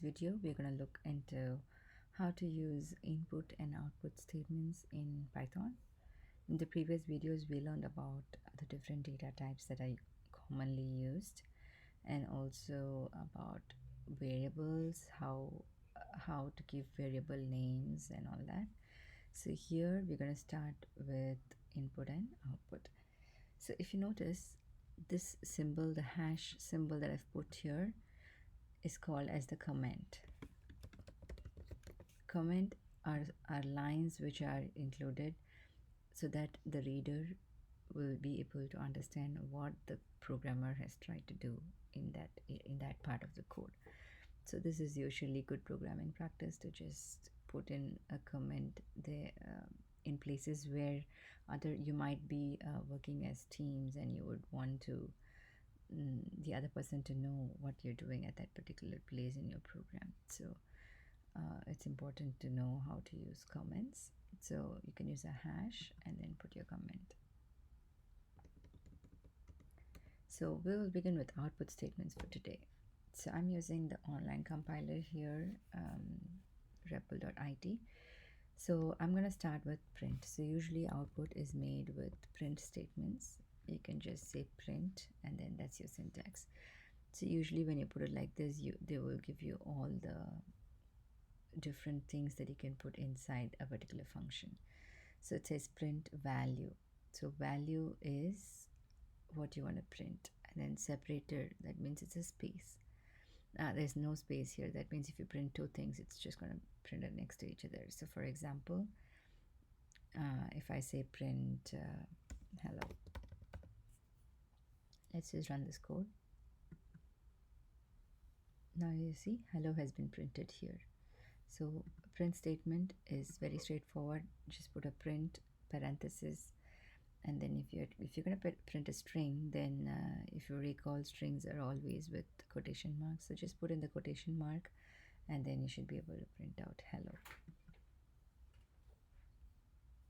Video we're going to look into how to use input and output statements in Python. In the previous videos we learned about the different data types that are commonly used, and also about variables, how to give variable names and all that. So here we're going to start with input and output. So if you notice, this symbol, the hash symbol that I've put here, is called as the comment. Comment are lines which are included so that the reader will be able to understand what the programmer has tried to do in that part of the code. So this is usually good programming practice to just put in a comment there in places where you might be working as teams, and you would want to the other person to know what you're doing at that particular place in your program. So it's important to know how to use comments. So you can use a hash and then put your comment. So we will begin with output statements for today. So I'm using the online compiler here, REPL.it. So I'm going to start with print. So usually output is made with print statements. You can just say print and then that's your syntax. So usually when you put it like this, they will give you all the different things that you can put inside a particular function. So it says print value. So value is what you want to print, and then separator, that means it's a space. There's no space here. That means if you print two things, it's just going to print it next to each other. So for example, if I say print hello, let's just run this code. Now you see hello has been printed here. So print statement is very straightforward. Just put a print parenthesis, and then if you're going to print a string, then if you recall, strings are always with quotation marks. So just put in the quotation mark, and then you should be able to print out hello.